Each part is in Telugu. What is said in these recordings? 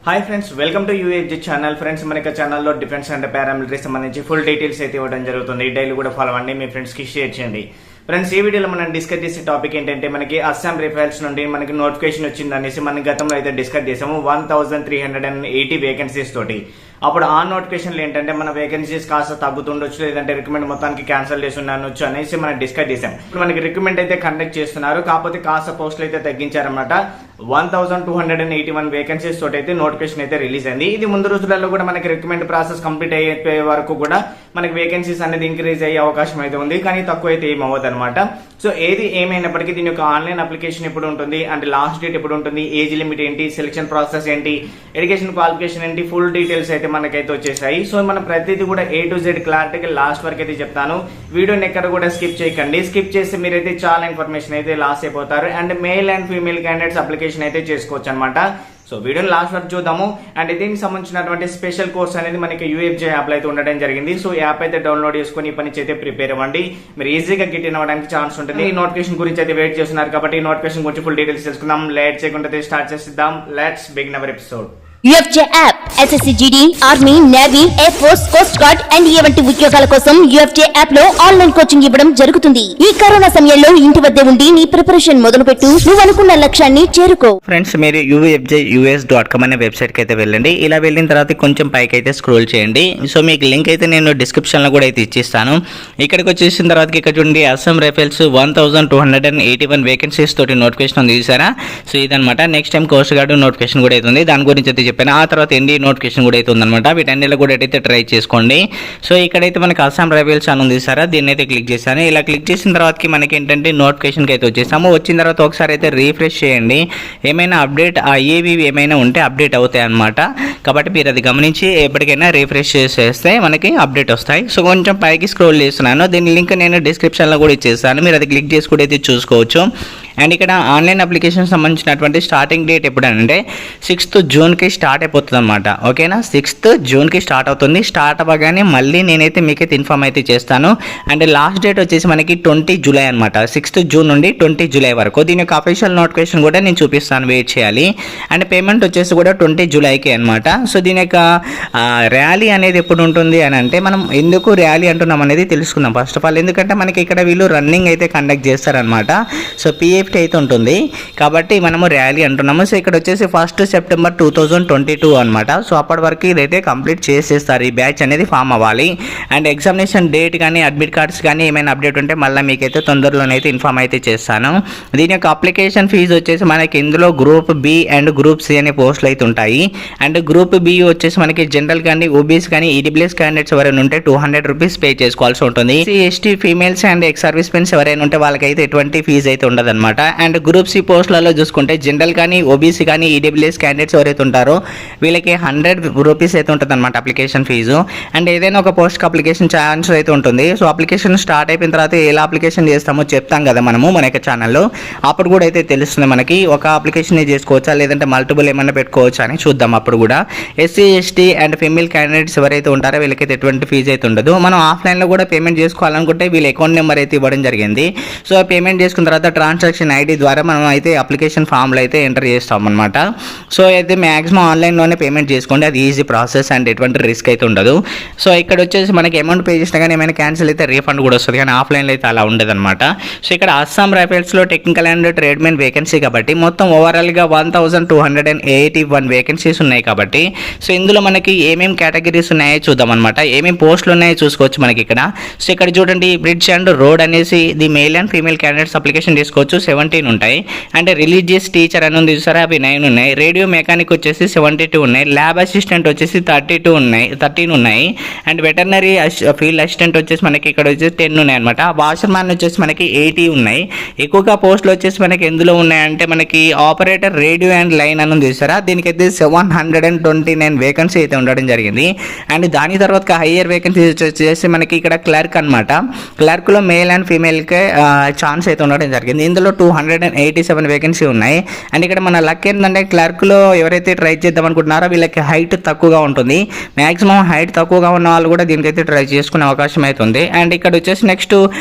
Hi friends, welcome to UFG channel. Friends, మన ఛానల్లో డిఫెన్స్ అండ్ పారామిలిటరీ సంబంధించి ఫుల్ డీటెయిల్స్ అయితే ఇవ్వడం జరుగుతుంది. డైలీ కూడా ఫాలో అవ్వండి, మీ ఫ్రెండ్స్కి షేర్ చేయండి. ఫ్రెండ్స్, ఈ వీడియోలో మనం డిస్కస్ చేసే టాపిక్ ఏంటంటే మనకి అస్సాం రైఫిల్స్ నుండి మనకి నోటిఫికేషన్ వచ్చింది అనేసి మనం గతంలో అయితే డిస్కస్ చేసాము 1380 వేకెన్సీస్ తోటి. అప్పుడు ఆ నోటిఫికేషన్లు ఏంటంటే మన వేకెన్సీస్ కాస్త తగ్గుతుండొచ్చు, లేదంటే రిక్రూట్మెంట్ మొత్తానికి క్యాన్సిల్ చేసి ఉండొచ్చు అనేసి మనం డిస్కస్ చేసాం. ఇప్పుడు మనకి రిక్రూట్మెంట్ అయితే కండక్ట్ చేస్తున్నారు, కాకపోతే కాస్త పోస్టులు అయితే తగ్గించారన్నమాట. 1281 వేకెన్సీస్ తోటి అయితే నోటిఫికేషన్ అయితే రిలీజ్ అయింది. ఇది ముందు రోజులలో కూడా మనకి రిక్రూట్మెంట్ ప్రాసెస్ కంప్లీట్ అయ్యే వరకు కూడా మనకి వేకెన్సీస్ అనేది ఇంక్రీజ్ అయ్యే అవకాశం అయితే ఉంది, కానీ తక్కువ అయితే ఏమవ్వదు అనమాట. సో ఏది ఏమైనప్పటికీ దీని యొక్క ఆన్లైన్ అప్లికేషన్ ఎప్పుడు ఉంటుంది, అంటే లాస్ట్ డేట్ ఎప్పుడు ఉంటుంది, ఏజ్ లిమిట్ ఏంటి, సెలక్షన్ ప్రాసెస్ ఏంటి, ఎడ్యుకేషన్ క్వాలిఫికేషన్ ఏంటి, ఫుల్ డీటెయిల్స్ అయితే మనకైతే వచ్చేసాయి. సో మనం ప్రతిదీ కూడా A to Z క్లారిటీగా లాస్ట్ వరకు అయితే చెప్తాను. వీడియోని ఎక్కడ కూడా స్కిప్ చేయకండి. స్కిప్ చేస్తే మీరైతే చాలా ఇన్ఫర్మేషన్ అయితే లాస్ అయిపోతారు. And male and female candidates application అయితే చేసుకోవచ్చు అనమాట. సో వీడియోని లాస్ట్ వరకు చూద్దాము. అండ్ దీనికి సంబంధించినటువంటి స్పెషల్ కోర్స్ అనేది మనకి యూఎఫ్జే యాప్ లో అయితే ఉండడం జరిగింది. సో యాప్ అయితే డౌన్లోడ్ చేసుకుని ఈ పని అయితే ప్రిపేర్ అవ్వండి, మీరు ఈజీగా గెట్ ఇన్ అవ్వడానికి ఛాన్స్ ఉంటుంది. ఈ నోటిఫికేషన్ గురించి అయితే వెయిట్ చేస్తున్నారు కాబట్టి ఈ నోటిఫికేషన్ గురించి ఫుల్ డీటెయిల్స్ తెలుసుకుందాం. లేట్ చేయకుండా స్టార్ట్ చేద్దాం. Let's begin our episode. UFJ app SSC GD, army, navy, air force, coast guard and వంటి ఉద్యోగాల కోసం UFJ యాప్ లో ఆన్లైన్ కోచింగ్ ఇవ్వడం జరుగుతుంది. ఈ కరోనా సమయంలో ఇంటి వద్దే ఉండి నీ ప్రిపరేషన్ మొదలుపెట్టు, నువ్వు అనుకున్న లక్ష్యాన్ని చేరుకో. ఫ్రెండ్స్, మీరు UFJUS.com అనే వెబ్సైట్ కి అయితే వెళ్ళండి. ఇలా వెళ్ళిన తర్వాత కొంచెం పైకి అయితే స్క్రోల్ చేయండి. సో మీకు లింక్ అయితే నేను డిస్క్రిప్షన్ లో కూడా అయితే ఇచ్చిస్తాను. ఇక్కడికి వచ్చేసిన తర్వాత ఇక్కడ చూడండి, అస్సాం రైఫిల్స్ 1281 వేకెన్సీస్ తోటి నోటిఫికేషన్ ఉంది చూసారా. సో ఇదనమాట. Next time coast guard notification కూడా అవుతుంది, దాని గురించి అయితే చెప్పాను. ఆ తర్వాత ఎన్డీ నోటిఫికేషన్ కూడా అయితే ఉందన్నమాట. వీటన్నిటిలో కూడా అయితే ట్రై చేసుకోండి. సో ఇక్కడైతే మనకి అస్సాం రైఫిల్స్ అని ఉంది సారా, దీన్ని అయితే క్లిక్ చేశాను. ఇలా క్లిక్ చేసిన తర్వాతకి మనకి ఏంటంటే నోటిఫికేషన్కి అయితే వచ్చేసాము. వచ్చిన తర్వాత ఒకసారి అయితే రీఫ్రెష్ చేయండి, ఏమైనా అప్డేట్ ఏవి ఏమైనా ఉంటే అప్డేట్ అవుతాయి అనమాట. కాబట్టి మీరు అది గమనించి ఎప్పటికైనా రీఫ్రెష్ చేస్తే మనకి అప్డేట్ వస్తాయి. సో కొంచెం పైకి స్క్రోల్ చేస్తున్నాను, దీని లింక్ నేను డిస్క్రిప్షన్లో కూడా ఇచ్చేస్తాను, మీరు అది క్లిక్ చేసి కూడా అయితే చూసుకోవచ్చు. అండ్ ఇక్కడ ఆన్లైన్ అప్లికేషన్ సంబంధించినటువంటి స్టార్టింగ్ డేట్ ఎప్పుడంటే 6th జూన్కి స్టార్ట్ అయిపోతుంది అనమాట. ఓకేనా, 6th జూన్కి స్టార్ట్ అవుతుంది. స్టార్ట్ అవ్వగానే మళ్ళీ నేనైతే మీకైతే ఇన్ఫార్మ్ అయితే చేస్తాను. అండ్ లాస్ట్ డేట్ వచ్చేసి మనకి 20 జూలై అనమాట. 6th జూన్ నుండి 20 జూలై వరకు. దీని యొక్క అఫీషియల్ నోటిఫికేషన్ కూడా నేను చూపిస్తాను, వెయిట్ చేయాలి. అండ్ పేమెంట్ వచ్చేసి కూడా 20 జూలైకి అనమాట. సో దీని యొక్క ర్యాలీ అనేది ఎప్పుడు ఉంటుంది అని అంటే, మనం ఎందుకు ర్యాలీ అంటున్నాం అనేది తెలుసుకుందాం ఫస్ట్ ఆఫ్ ఆల్. ఎందుకంటే మనకి ఇక్కడ వీళ్ళు రన్నింగ్ అయితే కండక్ట్ చేస్తారనమాట. సో PFT అయితే ఉంటుంది కాబట్టి మనము ర్యాలీ అంటున్నాము. సో ఇక్కడ వచ్చేసి 1st సెప్టెంబర్ 2022 అనమాట. సో అప్పటి వరకు ఇదైతే కంప్లీట్ చేసేస్తారు, ఈ బ్యాచ్ అనేది ఫామ్ అవ్వాలి. అండ్ ఎగ్జామినేషన్ డేట్ కానీ అడ్మిట్ కార్డ్స్ కానీ ఏమైనా అప్డేట్ ఉంటే మళ్ళీ మీకైతే తొందరలోనైతే ఇన్ఫార్మ్ అయితే చేస్తాను. దీని యొక్క అప్లికేషన్ ఫీజు వచ్చేసి మనకి ఇందులో group B and group C అనే పోస్టులు అయితే ఉంటాయి. అండ్ గ్రూప్ B వచ్చేసి మనకి జనరల్ కానీ OBC కానీ EWS క్యాండిడేట్స్ ఎవరైనా ఉంటే 200 రూపీస్ పే చేసుకోవాల్సి ఉంటుంది. ST females and ex service mens ఎవరైనా ఉంటే వాళ్ళకైతే ఎటువంటి ఫీజు అయితే ఉండదు అనమాట. అండ్ గ్రూప్ C పోస్టులలో చూసుకుంటే జనరల్ కానీ OBC కానీ EWS క్యాండిడేట్స్ ఎవరైతే ఉంటారో వీళ్ళకి 100 రూపీస్ అయితే ఉంటుంది అనమాట అప్లికేషన్ ఫీజు. అండ్ ఏదైనా ఒక పోస్ట్కి అప్లికేషన్ ఛాన్స్ అయితే ఉంటుంది. సో అప్లికేషన్ స్టార్ట్ అయిపోయిన తర్వాత ఎలా అప్లికేషన్ చేస్తామో చెప్తాం కదా మనము మన యొక్క ఛానల్లో, అప్పుడు కూడా అయితే తెలుస్తుంది మనకి ఒక అప్లికేషన్ చేసుకోవచ్చా లేదంటే మల్టిపుల్ ఏమైనా పెట్టుకోవచ్చా అని చూద్దాం. అప్పుడు కూడా SC ST and female candidates ఎవరైతే ఉంటారో వీళ్ళకైతే ఎటువంటి ఫీజు అయితే ఉండదు. మనం ఆఫ్లైన్లో కూడా పేమెంట్ చేసుకోవాలనుకుంటే వీళ్ళ అకౌంట్ నెంబర్ అయితే ఇవ్వడం జరిగింది. సో పేమెంట్ చేసుకున్న తర్వాత ట్రాన్సాక్షన్ ID ద్వారా మనం అయితే అప్లికేషన్ ఫామ్లో అయితే ఎంటర్ చేస్తాం అనమాట. సో అయితే మ్యాక్సిమం ఆన్లైన్లోనే పేమెంట్ చేసుకోండి, అది ఈజీ ప్రాసెస్ అండ్ ఎటువంటి రిస్క్ అయితే ఉండదు. సో ఇక్కడ వచ్చేసి మనకి అమౌంట్ పే చేసినా కానీ ఏమైనా క్యాన్సిల్ అయితే రీఫండ్ కూడా వస్తుంది, కానీ ఆఫ్లైన్లో అయితే అలా ఉండదు అనమాట. సో ఇక్కడ అస్సాం రైఫిల్స్లో టెక్నికల్ అండ్ ట్రేడ్మెన్ వేకెన్సీ కాబట్టి మొత్తం ఓవరాల్గా 1281 వేకెన్సీస్ ఉన్నాయి కాబట్టి, సో ఇందులో మనకి ఏమేమి కేటగిరీస్ ఉన్నాయో చూద్దాం అనమాట. ఏమేమి పోస్టులు ఉన్నాయో చూసుకోవచ్చు మనకి ఇక్కడ. సో ఇక్కడ చూడండి, బ్రిడ్జ్ అండ్ రోడ్ అనేసి the male and female candidates application తీసుకోవచ్చు, 17 ఉంటాయి. అండ్ రిలీజియస్ టీచర్ అని ఉంది చూసారా, అవి 9 ఉన్నాయి. రేడియో మెకానిక్ వచ్చేసి 72 ఉన్నాయి. ల్యాబ్ అసిస్టెంట్ వచ్చేసి 13 ఉన్నాయి. అండ్ వెటర్నరీ ఫీల్డ్ అసిస్టెంట్ వచ్చేసి మనకి ఇక్కడ వచ్చేసి 10 ఉన్నాయి అనమాట. వాషర్ మ్యాన్ వచ్చేసి మనకి 80 ఉన్నాయి. ఎక్కువగా పోస్టులు వచ్చేసి మనకి ఎందులో ఉన్నాయంటే మనకి ఆపరేటర్ రేడియో అండ్ లైన్ అని ఉంది చూసారా, దీనికైతే 729 వేకెన్సీ అయితే ఉండడం జరిగింది. అండ్ దాని తర్వాత హయ్యర్ వేకెన్సీ వచ్చేసి మనకి ఇక్కడ క్లర్క్ అనమాట. క్లర్క్లో మేల్ అండ్ ఫీమేల్కే ఛాన్స్ అయితే ఉండడం జరిగింది. ఇందులో 287 వేకెన్సీ ఉన్నాయి. అండ్ ఇక్కడ మన లక్ ఏంటంటే క్లర్క్లో ఎవరైతే ట్రై చేద్దాం అనుకుంటున్నారో వీళ్ళకి హైట్ తక్కువగా ఉంటుంది. మ్యాక్సిమం హైట్ తక్కువగా ఉన్న వాళ్ళు కూడా దీనికైతే ట్రై చేసుకునే అవకాశం అవుతుంది. అండ్ ఇక్కడ వచ్చేసి నెక్స్ట్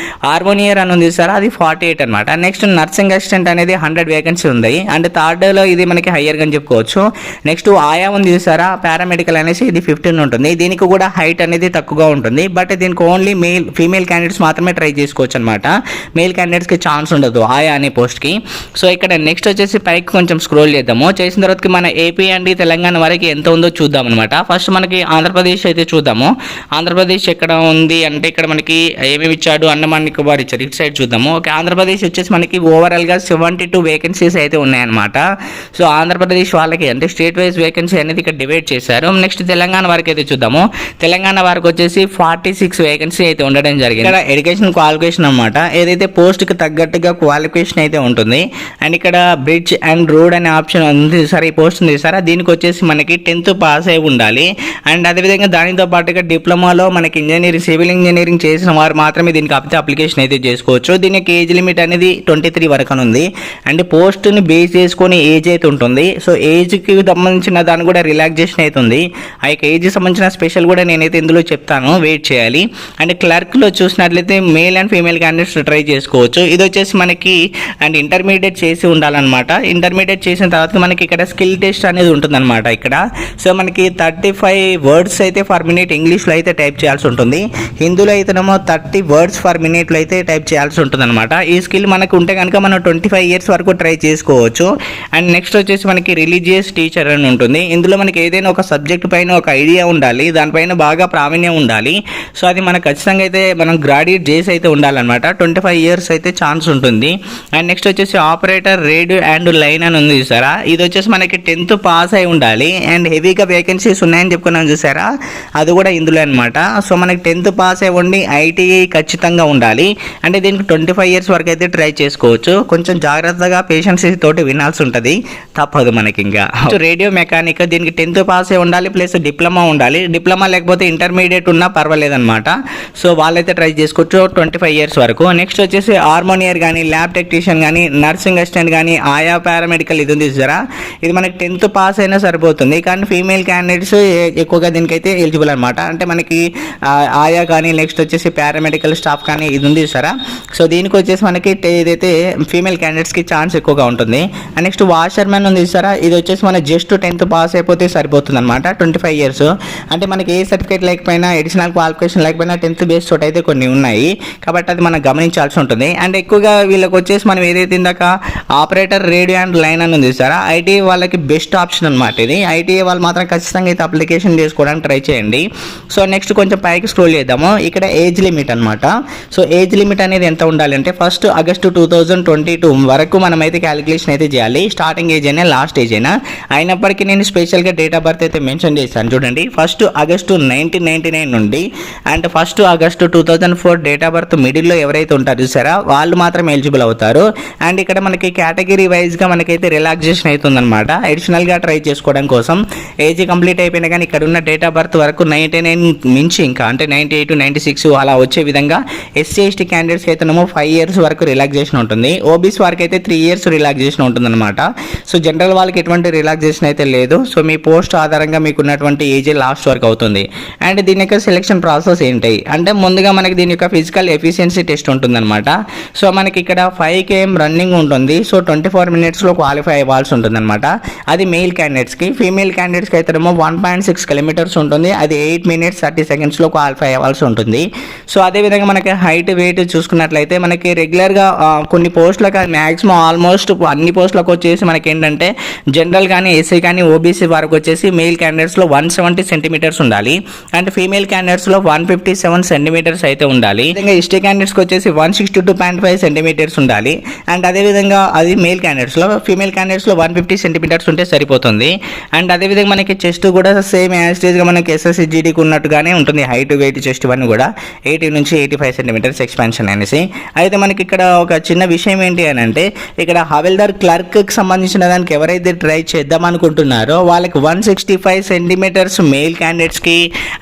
హార్మోనియర్ అని ఉంది సార్, అది 48 అనమాట. నెక్స్ట్ నర్సింగ్ అసిస్టెంట్ అనేది 100 వేకెన్సీ ఉంది. అండ్ థర్డ్లో ఇది మనకి హయ్యర్గా అని చెప్పుకోవచ్చు. నెక్స్ట్ ఆయా ఉంది చూసారా, పారామెడికల్ అనేసి ఇది 15 ఉంటుంది. దీనికి కూడా హైట్ అనేది తక్కువగా ఉంటుంది. బట్ దీనికి ఓన్లీ ఫీమేల్ క్యాండిడేట్స్ మాత్రమే ట్రై చేసుకోవచ్చు అనమాట. మేల్ క్యాండిడేట్స్కి ఛాన్స్ ఉండదు ఆయా అనే పోస్ట్కి. సో ఇక్కడ నెక్స్ట్ వచ్చేసి పైకి కొంచెం స్క్రోల్ చేద్దాము. చేసిన తర్వాతకి మన ఏపీ అండ్ తెలంగాణ వరకు ఎంత ఉందో చూద్దాం అనమాట. ఫస్ట్ మనకి ఆంధ్రప్రదేశ్ అయితే చూద్దాము. ఆంధ్రప్రదేశ్ ఎక్కడ ఉంది అంటే ఇక్కడ మనకి ఏమేమి ఇచ్చాడు, అండమాన్ నికోబార్ ఇచ్చారు. ఇటు సైడ్ చూద్దాము. ఓకే, ఆంధ్రప్రదేశ్ వచ్చేసి మనకి ఓవరాల్గా 72 వేకెన్సీస్ అయితే ఉన్నాయన్నమాట. సో ఆంధ్రప్రదేశ్ వాళ్ళకి అంటే స్టేట్ వైజ్ వేకెన్సీ అనేది ఇక్కడ డివైడ్ చేశారు. నెక్స్ట్ తెలంగాణ వరకు అయితే చూద్దాము. తెలంగాణ వరకు వచ్చేసి 46 వేకెన్సీ అయితే ఉండడం జరిగింది. ఇక్కడ ఎడ్యుకేషన్ క్వాలిఫికేషన్ అనమాట, ఏదైతే పోస్ట్కి తగ్గట్టుగా క్వాలిఫికేషన్ అయితే ఉంటుంది. అండ్ ఇక్కడ బ్రిడ్జ్ అండ్ రోడ్ అనే ఆప్షన్ ఉంది సార్, ఈ పోస్ట్ ఉంది సార్. దీనికి వచ్చేసి మనకి 10th పాస్ అయి ఉండాలి. అండ్ అదేవిధంగా దానితో పాటుగా డిప్లొమాలో మనకి ఇంజనీరింగ్, సివిల్ ఇంజనీరింగ్ చేసిన వారు మాత్రమే దీనికి అప్లికేషన్ అయితే చేసుకోవచ్చు. దీనికి ఏజ్ లిమిట్ అనేది 23 వరకు అని ఉంది. అండ్ పోస్ట్ని బేస్ చేసుకొని ఏజ్ అయితే ఉంటుంది. సో ఏజ్కి సంబంధించిన దాన్ని కూడా రిలాక్సేషన్ అవుతుంది. ఆ యొక్క ఏజ్కి సంబంధించిన స్పెషల్ కూడా నేనైతే ఇందులో చెప్తాను, వెయిట్ చేయాలి. అండ్ క్లర్క్లో చూసినట్లయితే male and female candidates try చేసుకోవచ్చు. ఇది వచ్చేసి మనకి అండ్ ఇంటర్మీడియట్ చేసి ఉండాలన్నమాట. ఇంటర్మీడియట్ చేసిన తర్వాత మనకి ఇక్కడ స్కిల్ టెస్ట్ అనేది ఉంటుందన్నమాట ఇక్కడ. సో మనకి 35 వర్డ్స్ అయితే ఫర్ మినిట్ ఇంగ్లీష్లో అయితే టైప్ చేయాల్సి ఉంటుంది. హిందీలో అయితేనేమో 30 వర్డ్స్ ఫర్ మినిట్లో అయితే టైప్ చేయాల్సి ఉంటుంది అనమాట. ఈ స్కిల్ మనకు ఉంటే కనుక మనం 25 ఇయర్స్ వరకు ట్రై చేసుకోవచ్చు. అండ్ నెక్స్ట్ వచ్చేసి మనకి రిలీజియస్ టీచర్ అని ఉంటుంది. ఇందులో మనకి ఏదైనా ఒక సబ్జెక్ట్ పైన ఒక ఐడియా ఉండాలి, దానిపైన బాగా ప్రావీణ్యం ఉండాలి. సో అది మనకు ఖచ్చితంగా అయితే మనం గ్రాడ్యుయేట్ చేసి అయితే ఉండాలన్నమాట. 25 ఇయర్స్ అయితే ఛాన్స్ ఉంటుంది. అండ్ నెక్స్ట్ వచ్చేసి ఆపరేటర్ రేడియో అండ్ లైన్ అని ఉంది చూసారా, ఇది వచ్చేసి మనకి 10th పాస్ అయి ఉండాలి. అండ్ హెవీగా వేకెన్సీస్ ఉన్నాయని చెప్పుకున్నాను చూసారా, అది కూడా ఇందులో అనమాట. సో మనకి 10th పాస్ అయి ఉండి ఐటీఐ ఖచ్చితంగా ఉండాలి. అంటే దీనికి 25 ఇయర్స్ వరకు అయితే ట్రై చేసుకోవచ్చు. కొంచెం జాగ్రత్తగా పేషెన్సీ తోటి వినాల్సి ఉంటుంది, తప్పదు మనకి. ఇంకా రేడియో మెకానిక్ దీనికి 10th పాస్ అయి ఉండాలి, ప్లస్ డిప్లొమా ఉండాలి. డిప్లొమా లేకపోతే ఇంటర్మీడియట్ ఉన్నా పర్వాలేదు అనమాట. సో వాళ్ళైతే ట్రై చేసుకోవచ్చు 25 ఇయర్స్ వరకు. నెక్స్ట్ వచ్చేసి హార్మోనియర్ కానీ, ల్యాబ్ టెక్నీషియన్ కానీ, నర్సింగ్ అసిస్టెంట్ కానీ, ఆయా పారామెడికల్ ఇది ఉంది చూసారా, ఇది మనకి 10th పాస్ అయినా సరిపోతుంది. కానీ ఫీమేల్ క్యాండిడేట్స్ ఎక్కువగా దీనికైతే ఎలిజిబుల్ అనమాట. అంటే మనకి ఆయా కానీ, నెక్స్ట్ వచ్చేసి పారామెడికల్ స్టాఫ్ కానీ ఇది ఉంది చూసారా. సో దీనికి వచ్చేసి మనకి ఏదైతే ఫీమేల్ క్యాండిడేట్స్కి ఛాన్స్ ఎక్కువగా ఉంటుంది. అండ్ నెక్స్ట్ వాషర్ మ్యాన్ ఉంది చూసారా, ఇది వచ్చేసి మన జస్ట్ 10th పాస్ అయిపోతే సరిపోతుంది అనమాట. 25 ఇయర్స్ అంటే మనకి ఏ సర్టిఫికేట్ లేకపోయినా, ఎడిషనల్ క్వాలిఫికేషన్ లేకపోయినా 10th బేస్ తోటి అయితే కొన్ని ఉన్నాయి, కాబట్టి అది మనం గమనించాల్సి ఉంటుంది. అండ్ ఎక్కువగా వీళ్ళకి వచ్చేసి మనం ఏదైతే ఇందాక ఆపరేటర్ రేడియో అండ్ లైన్ అని ఉంది చూసారా, ఐటీఐ వాళ్ళకి బెస్ట్ ఆప్షన్ అనమాట ఇది. ఐటీఐ వాళ్ళు మాత్రం ఖచ్చితంగా అయితే అప్లికేషన్ చేసుకోవడానికి ట్రై చేయండి. సో నెక్స్ట్ కొంచెం పైకి స్క్రోల్ చేద్దాము. ఇక్కడ ఏజ్ లిమిట్ అనమాట. సో ఏజ్ లిమిట్ అనేది ఎంత ఉండాలంటే 1 ఆగస్టు 2022 వరకు మనమైతే క్యాలిక్యులేషన్ అయితే చేయాలి. స్టార్టింగ్ ఏజ్ అయినా లాస్ట్ ఏజ్ అయినా. అయినప్పటికీ నేను స్పెషల్గా డేట్ ఆఫ్ బర్త్ అయితే మెన్షన్ చేశాను చూడండి. 1 ఆగస్టు 1999 నుండి and 1 August 2004 date of birth మిడిల్లో ఎవరైతే ఉంటారో చూసారా, వాళ్ళు మాత్రం ఎలిజిబుల్ అవుతారు. అండ్ ఇక్కడ మనకి కేటగిరీ వైజ్గా మనకైతే రిలాక్సేషన్ అవుతుందన్నమాట, అడిషనల్గా ట్రై చేసుకోవడం కోసం. ఏజ్ కంప్లీట్ అయిపోయినా కానీ ఇక్కడ ఉన్న డేట్ ఆఫ్ బర్త్ వరకు 99 మించి ఇంకా అంటే 98, 96 అలా వచ్చే విధంగా ఎస్సీ ఎస్టీ క్యాండిడేట్స్కి అయితేనేమో 5 ఇయర్స్ వరకు రిలాక్సేషన్ ఉంటుంది. ఓబీసీ వారికి అయితే 3 ఇయర్స్ రిలాక్సేషన్ ఉంటుందన్నమాట. సో జనరల్ వాళ్ళకి ఎటువంటి రిలాక్సేషన్ అయితే లేదు. సో మీ పోస్ట్ ఆధారంగా మీకు ఉన్నటువంటి ఏజ్ లాస్ట్ వరకు అవుతుంది. అండ్ దీని యొక్క సెలెక్షన్ ప్రాసెస్ ఏంటి అంటే ముందుగా మనకి దీని యొక్క ఫిజికల్ ఎఫిషియన్సీ టెస్ట్ ఉంటుందన్నమాట. సో మనకి ఇక్కడ 5 km రన్నింగ్ ఉంటుంది. సో 24 minutesలో క్వాలిఫై అవ్వాల్సి ఉంటుందన్నమాట. అది మెయిల్ క్యాండిడేట్స్కి. ఫీమేల్ క్యాండిడేట్స్కి అయితేనేమో 1.6 kilometers ఉంటుంది. అది 8 minutes 30 secondsలో క్వాలిఫై అవ్వాల్సి ఉంటుంది. సో అదేవిధంగా మనకి హైట్ వెయిట్ చూసుకున్నట్లయితే మనకి రెగ్యులర్గా కొన్ని పోస్టులకు మ్యాక్సిమం ఆల్మోస్ట్ అన్ని పోస్టులకు వచ్చేసి మనకి ఏంటంటే జనరల్ కానీ, ఎస్సీ కానీ, ఓబీసీ వరకు వచ్చేసి మెయిల్ క్యాండిడేట్స్లో 170 centimeters ఉండాలి. అండ్ ఫీమేల్ క్యాండిడేట్స్లో 157 centimeters అయితే ఉండాలి. అదేవిధంగా ఎస్టీ క్యాండిడేట్స్కి వచ్చేసి 162.5 centimeters ఉండాలి. అండ్ అదేవిధంగా అది మెయిల్ క్యాండిడేట్స్లో. ఫీమేల్ క్యాండిడేట్స్లో 150 centimeters ఉంటే సరిపోతుంది. అండ్ అదేవిధంగా మనకి చెస్ట్ కూడా సేమ్ యాజ్టీజ్గా మనకి ఎస్ఎస్సి జీడీకి ఉన్నట్టుగానే ఉంటుంది. హైట్ వెయిట్ చెస్ట్ ఇవన్నీ కూడా 80 నుంచి 85 centimeters ఎక్స్పాన్షన్ అనేసి. అయితే మనకి ఇక్కడ ఒక చిన్న విషయం ఏంటి అని అంటే ఇక్కడ హవెల్దార్ క్లర్క్కి సంబంధించిన దానికి ఎవరైతే ట్రై చేద్దాం అనుకుంటున్నారో వాళ్ళకి 165 centimeters మెయిల్ క్యాండిడేట్స్కి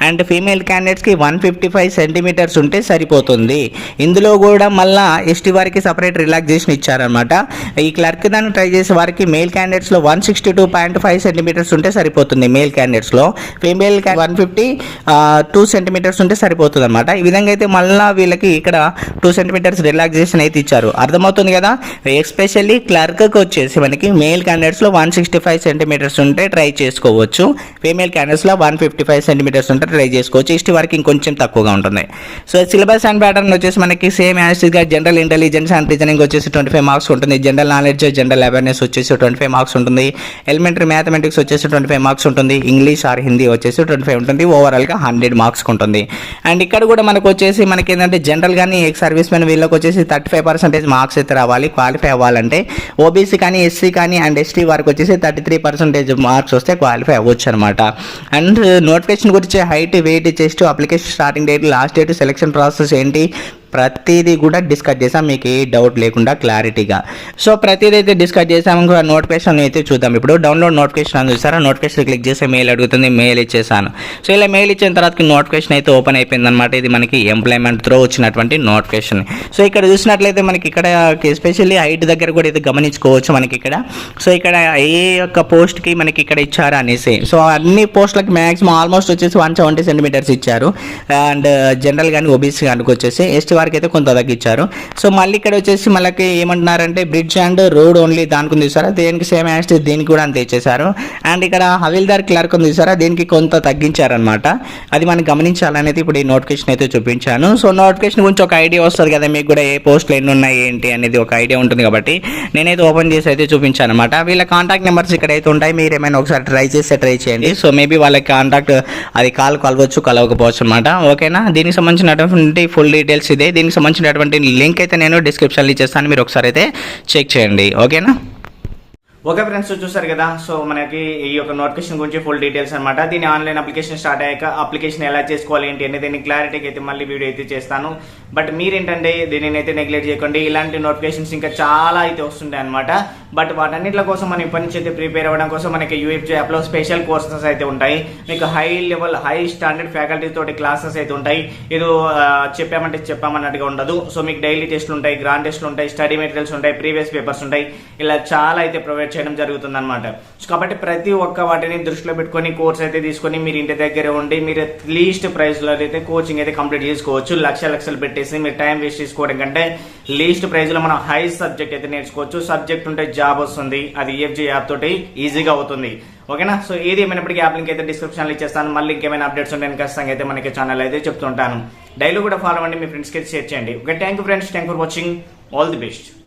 అండ్ ఫీమేల్ క్యాండిడేట్స్కి 155 centimeters ఉంటే సరిపోతుంది. ఇందులో కూడా మళ్ళీ ఎస్టీ వారికి సపరేట్ రిలాక్సేషన్ రిలాక్సేషన్ ఇచ్చారనమాట. ఈ క్లర్క్ దాన్ని ట్రై చేసే వారికి మేల్ క్యాండిడేట్స్లో 162.5 సెంటీమీటర్స్ ఉంటే సరిపోతుంది. మేల్ క్యాండిడేట్స్లో ఫీమేల్ 152 సెంటీమీటర్స్ ఉంటే సరిపోతుంది అనమాట. ఈ విధంగా అయితే మళ్ళీ వీళ్ళకి ఇక్కడ 2 సెంటీమీటర్స్ రిలాక్సేషన్ అయితే ఇచ్చారు. అర్థమవుతుంది కదా. ఎస్పెషల్లీ క్లర్క్కి వచ్చేసి మనకి మేల్ క్యాండిడేట్స్లో 165 సెంటీమీటర్స్ ఉంటే ట్రై చేసుకోవచ్చు. ఫీమేల్ క్యాండిడేట్స్లో 155 సెంటీమీటర్స్ ఉంటే ట్రై చేసుకోవచ్చు. ఎస్టీ వారికి ఇంకొంచెం తక్కువగా ఉంటుంది. సో సిలబస్ అండ్ ప్యాటర్న్ వచ్చేసి మనకి సేమ్ యాస్గా జనరల్ ఇంటెలిజెన్స్ అండ్ రీజనింగ్ వచ్చేసి 25 మార్క్స్ ఉంటుంది. జనరల్ నాలెడ్జ్ జనరల్ అవేర్నెస్ వచ్చేసి 25 మార్క్స్ ఉంటుంది. ఎలిమెంటరీ మ్యాథమెటిక్స్ వచ్చేసి 25 మార్క్స్ ఉంటుంది. ఇంగ్లీష్ ఆర్ హిందీ వచ్చేసి 25 ఉంటుంది. ఓవరాల్గా 100 మార్క్స్ ఉంటుంది. అండ్ ఇక్కడ కూడా మనకు వచ్చేసి మనకి ఏంటంటే జనరల్ కానీ ఎక్స్ సర్వీస్ మెన్ వీళ్ళకి వచ్చేసి 35% మార్క్స్ అయితే రావాలి క్వాలిఫై అవ్వాలంటే. ఓబీసీ కానీ ఎస్సీ కానీ అండ్ ఎస్టీ వారికి వచ్చేసి 33% మార్క్స్ వస్తే క్వాలిఫై అవ్వచ్చు అనమాట. అండ్ నోటిఫికేషన్ గురించి height, weight, chest, application starting date, last date, selection process ఏంటి ప్రతిదీ కూడా డిస్కస్ చేసాం, మీకు ఏ డౌట్ లేకుండా క్లారిటీగా. సో ప్రతిదీ అయితే డిస్కస్ చేసాము. నోటిఫికేషన్ అయితే చూద్దాం. ఇప్పుడు డౌన్లోడ్ నోటిఫికేషన్ అని చూసారా, నోటిఫికేషన్ క్లిక్ చేస్తే మెయిల్ అడుగుతుంది, మెయిల్ ఇచ్చేసాను. సో ఇలా మెయిల్ ఇచ్చిన తర్వాత నోటిఫికేషన్ అయితే ఓపెన్ అయిపోయింది అనమాట. ఇది మనకి ఎంప్లాయ్మెంట్ త్రో వచ్చినటువంటి నోటిఫికేషన్. సో ఇక్కడ చూసినట్లయితే మనకి ఇక్కడ ఎస్పెషల్లీ హైట్ దగ్గర కూడా ఇది గమనించుకోవచ్చు మనకి ఇక్కడ. సో ఇక్కడ ఏ యొక్క పోస్ట్కి మనకి ఇక్కడ ఇచ్చారు అనేసి. సో అన్ని పోస్టులకి మ్యాక్సిమం ఆల్మోస్ట్ వచ్చేసి 170 సెంటీమీటర్స్ ఇచ్చారు. అండ్ జనరల్ కానీ ఓబీసీ కానీ వచ్చేసి ఎస్టీ వారికి అయితే కొంత తగ్గించారు. సో మళ్ళీ ఇక్కడ వచ్చేసి మనకి ఏమంటున్నారంటే బ్రిడ్జ్ అండ్ రోడ్ ఓన్లీ దానికి ఉంది చూసారా, దేనికి సేమ్ యాస్ట్ దీనికి కూడా అంత ఇచ్చేసారు. అండ్ ఇక్కడ హవిల్దార్ క్లర్క్ ఉంది చూసారా, దీనికి కొంత తగ్గించారనమాట. అది మనం గమనించాలనేది ఇప్పుడు ఈ నోటిఫికేషన్ అయితే చూపించాను. సో నోటిఫికేషన్ గురించి ఒక ఐడియా వస్తుంది కదా మీకు కూడా, ఏ పోస్టులు ఎన్ని ఉన్నాయి ఏంటి అనేది ఒక ఐడియా ఉంటుంది కాబట్టి నేనైతే ఓపెన్ చేసి అయితే చూపించాను అనమాట. వీళ్ళ కాంటాక్ట్ నెంబర్స్ ఇక్కడ అయితే ఉంటాయి, మీరు ఏమైనా ఒకసారి ట్రై చేయండి. సో మేబీ వాళ్ళకి కాంటాక్ట్ అది కలవచ్చు కలవకపోవచ్చు అనమాట. ఓకేనా. దీనికి సంబంధించినటువంటి ఫుల్ డీటెయిల్స్ ఇదే. దీనికి సంబంధించినటువంటి లింక్ అయితే నేను డిస్క్రిప్షన్లో ఇచ్చేస్తాను, మీరు ఒకసారి అయితే చెక్ చేయండి. ఓకేనా. ఓకే ఫ్రెండ్స్, చూసారు కదా. సో మనకి ఈ యొక్క నోటిఫికేషన్ గురించి ఫుల్ డీటెయిల్స్ అనమాట. దీని ఆన్లైన్ అప్లికేషన్ స్టార్ట్ అయ్యాక అప్లికేషన్ ఎలా చేసుకోవాలి ఏంటి అనేది దీన్ని క్లారిటీకి అయితే మళ్ళీ వీడియో అయితే చేస్తాను. బట్ మీరేంటంటే దీనిని అయితే నెగ్లెక్ట్ చేయకండి. ఇలాంటి నోటిఫికేషన్స్ ఇంకా చాలా అయితే వస్తుంటాయి అనమాట. బట్ వాటన్నిటి కోసం మనం ఇప్పటి నుంచి అయితే ప్రిపేర్ అవ్వడం కోసం మనకి యూఎఫ్జే యాప్లో స్పెషల్ కోర్సెస్ అయితే ఉంటాయి. మీకు high level high standard faculty తోటి క్లాసెస్ అయితే ఉంటాయి. ఏదో చెప్పామన్నట్టుగా ఉండదు. సో మీకు డైలీ టెస్ట్లు ఉంటాయి, గ్రాండ్ టెస్ట్లు ఉంటాయి, స్టడీ మెటీరియల్స్ ఉంటాయి, ప్రీవియస్ పేపర్స్ ఉంటాయి. ఇలా చాలా అయితే ప్రొవైడ్ చేయడం జరుగుతుంది అనమాట. కాబట్టి ప్రతి ఒక్క వాటిని దృష్టిలో పెట్టుకొని కోర్స్ అయితే తీసుకొని మీరు ఇంటి దగ్గర ఉండి మీరు లీస్ట్ ప్రైస్ లో అయితే కోచింగ్ అయితే కంప్లీట్ చేసుకోవచ్చు. లక్షలు పెట్టేసి మీరు టైం వేస్ట్ చేసుకోవడం కంటే లీస్ట్ ప్రైస్ లో మనం హై సబ్జెక్ట్ అయితే నేర్చుకోవచ్చు. సబ్జెక్ట్ ఉంటే జాబ్ వస్తుంది, అది యూఎఫ్జే యాప్ తోటి ఈజీగా అవుతుంది. ఓకేనా. సో ఏది ఏమైనప్పటికీ యాప్ లింక్ అయితే డిస్క్రిప్షన్ లో ఇచ్చేస్తాను. మళ్ళీ ఇంకేమైనా అప్డేట్స్ ఉంటే ఖచ్చితంగా అయితే మనకి ఛానల్ అయితే చెప్తుంటాను. డైలీ కూడా ఫాలో అవ్వండి, మీ ఫ్రెండ్స్కి అయితే షేర్ చేయండి. Okay, thank you friends, thank for watching. All the best.